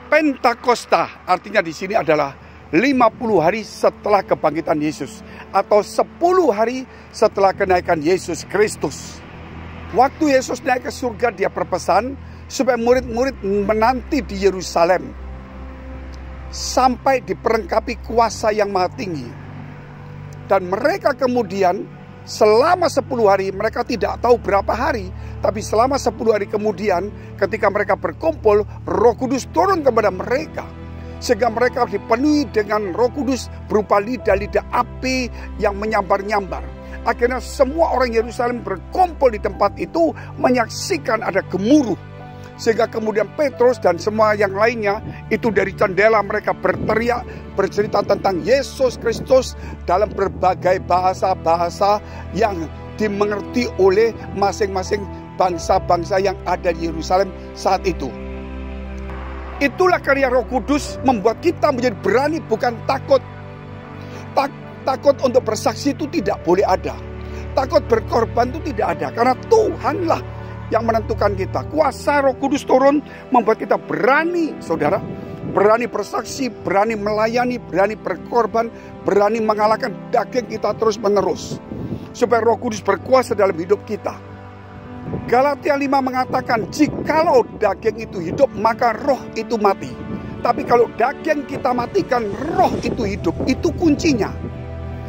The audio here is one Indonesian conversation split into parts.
Pentakosta artinya di sini adalah 50 hari setelah kebangkitan Yesus, atau 10 hari setelah kenaikan Yesus Kristus. Waktu Yesus naik ke surga, dia berpesan supaya murid-murid menanti di Yerusalem sampai diperlengkapi kuasa yang maha tinggi. Dan mereka kemudian selama 10 hari, mereka tidak tahu berapa hari, tapi selama 10 hari kemudian ketika mereka berkumpul, Roh Kudus turun kepada mereka. Sehingga mereka dipenuhi dengan Roh Kudus berupa lidah-lidah api yang menyambar-nyambar. Akhirnya semua orang Yerusalem berkumpul di tempat itu menyaksikan ada gemuruh. Sehingga kemudian Petrus dan semua yang lainnya itu dari jendela mereka berteriak, bercerita tentang Yesus Kristus dalam berbagai bahasa-bahasa yang dimengerti oleh masing-masing bangsa-bangsa yang ada di Yerusalem saat itu. Itulah karya Roh Kudus membuat kita menjadi berani, bukan takut. Takut untuk bersaksi itu tidak boleh ada. Takut berkorban itu tidak ada. Karena Tuhanlah yang menentukan kita. Kuasa Roh Kudus turun membuat kita berani, saudara. Berani bersaksi, berani melayani, berani berkorban, berani mengalahkan daging kita terus menerus. Supaya Roh Kudus berkuasa dalam hidup kita. Galatia 5 mengatakan, jikalau daging itu hidup, maka roh itu mati. Tapi kalau daging kita matikan, roh itu hidup. Itu kuncinya,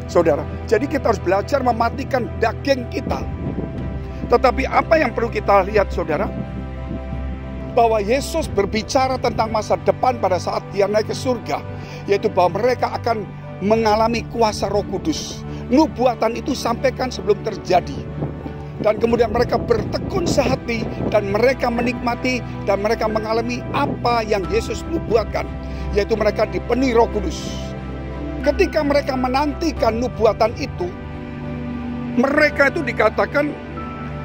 saudara. Jadi kita harus belajar mematikan daging kita. Tetapi apa yang perlu kita lihat, saudara? Bahwa Yesus berbicara tentang masa depan pada saat dia naik ke surga. Yaitu bahwa mereka akan mengalami kuasa Roh Kudus. Nubuatan itu sampaikan sebelum terjadi. Dan kemudian mereka bertekun sehati dan mereka menikmati dan mereka mengalami apa yang Yesus nubuatkan, yaitu mereka dipenuhi Roh Kudus. Ketika mereka menantikan nubuatan itu, mereka itu dikatakan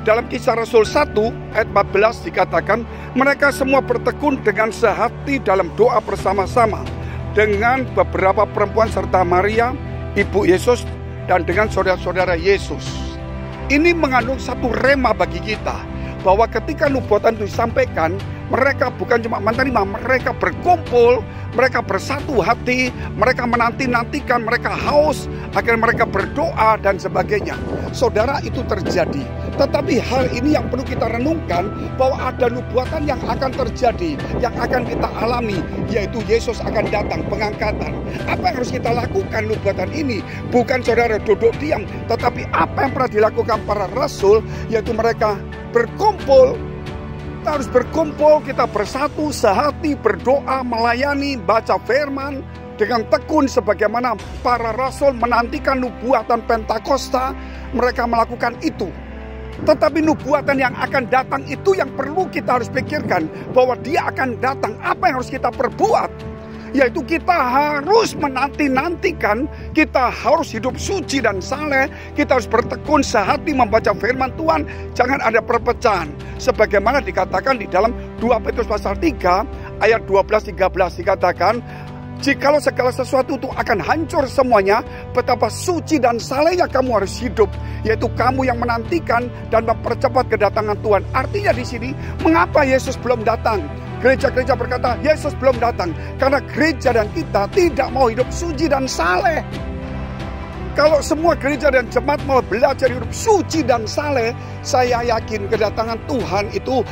dalam Kisah Rasul 1 ayat 14 dikatakan mereka semua bertekun dengan sehati dalam doa bersama-sama dengan beberapa perempuan serta Maria, ibu Yesus, dan dengan saudara-saudara Yesus. Ini mengandung satu rema bagi kita, bahwa ketika nubuatan itu disampaikan, mereka bukan cuma menerima, mereka berkumpul, mereka bersatu hati, mereka menanti-nantikan, mereka haus, akhirnya mereka berdoa dan sebagainya. Saudara, itu terjadi. Tetapi hal ini yang perlu kita renungkan, bahwa ada nubuatan yang akan terjadi, yang akan kita alami, yaitu Yesus akan datang, pengangkatan. Apa yang harus kita lakukan nubuatan ini? Bukan saudara duduk diam, tetapi apa yang pernah dilakukan para rasul, yaitu mereka berkumpul. Kita harus berkumpul, kita bersatu, sehati, berdoa, melayani, baca firman dengan tekun sebagaimana para rasul menantikan nubuatan Pentakosta. Mereka melakukan itu. Tetapi nubuatan yang akan datang itu yang perlu kita harus pikirkan, bahwa dia akan datang. Apa yang harus kita perbuat? Yaitu kita harus menanti-nantikan, kita harus hidup suci dan saleh, kita harus bertekun sehati membaca firman Tuhan, jangan ada perpecahan. Sebagaimana dikatakan di dalam 2 Petrus pasal 3 ayat 12-13 dikatakan, jikalau segala sesuatu itu akan hancur semuanya, betapa suci dan salehnya kamu harus hidup, yaitu kamu yang menantikan dan mempercepat kedatangan Tuhan. Artinya di sini, mengapa Yesus belum datang? Gereja-gereja berkata, Yesus belum datang karena gereja dan kita tidak mau hidup suci dan saleh. Kalau semua gereja dan jemaat mau belajar hidup suci dan saleh, saya yakin kedatangan Tuhan itu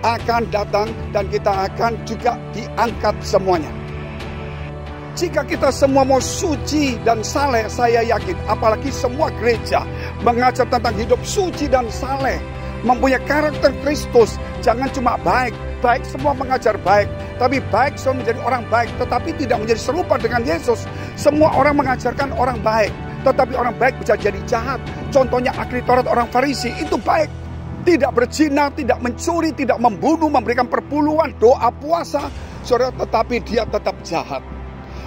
akan datang dan kita akan juga diangkat semuanya. Jika kita semua mau suci dan saleh, saya yakin, apalagi semua gereja mengajar tentang hidup suci dan saleh, mempunyai karakter Kristus, jangan cuma baik semua mengajar baik, tapi baik semua menjadi orang baik, tetapi tidak menjadi serupa dengan Yesus. Semua orang mengajarkan orang baik, tetapi orang baik bisa jadi jahat. Contohnya ahli Taurat orang Farisi itu baik, tidak berzina, tidak mencuri, tidak membunuh, memberikan perpuluhan, doa puasa, saudara, tetapi dia tetap jahat.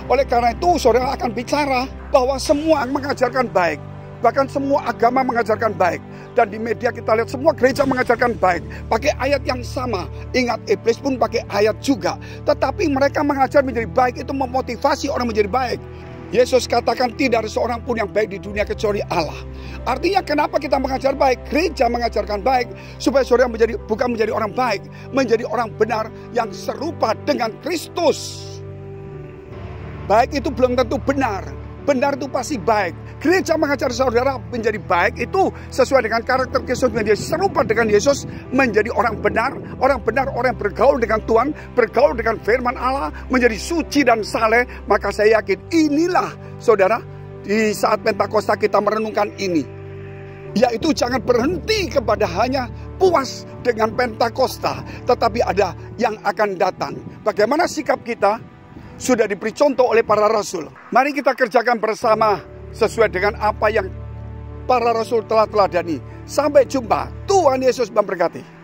Oleh karena itu saudara akan bicara bahwa semua mengajarkan baik, bahkan semua agama mengajarkan baik. Dan di media kita lihat semua gereja mengajarkan baik, pakai ayat yang sama. Ingat, iblis pun pakai ayat juga. Tetapi mereka mengajar menjadi baik itu memotivasi orang menjadi baik. Yesus katakan tidak ada seorang pun yang baik di dunia kecuali Allah. Artinya kenapa kita mengajar baik? Gereja mengajarkan baik supaya saudara bukan menjadi orang baik, menjadi orang benar yang serupa dengan Kristus. Baik itu belum tentu benar. Benar itu pasti baik. Gereja mengajar saudara menjadi baik itu sesuai dengan karakter Kristus, menjadi serupa dengan Yesus, menjadi orang benar, orang yang bergaul dengan Tuhan, bergaul dengan firman Allah, menjadi suci dan saleh. Maka saya yakin inilah saudara, di saat Pentakosta kita merenungkan ini, yaitu jangan berhenti kepada hanya puas dengan Pentakosta, tetapi ada yang akan datang. Bagaimana sikap kita? Sudah diberi contoh oleh para rasul. Mari kita kerjakan bersama sesuai dengan apa yang para rasul telah teladani. Sampai jumpa. Tuhan Yesus memberkati.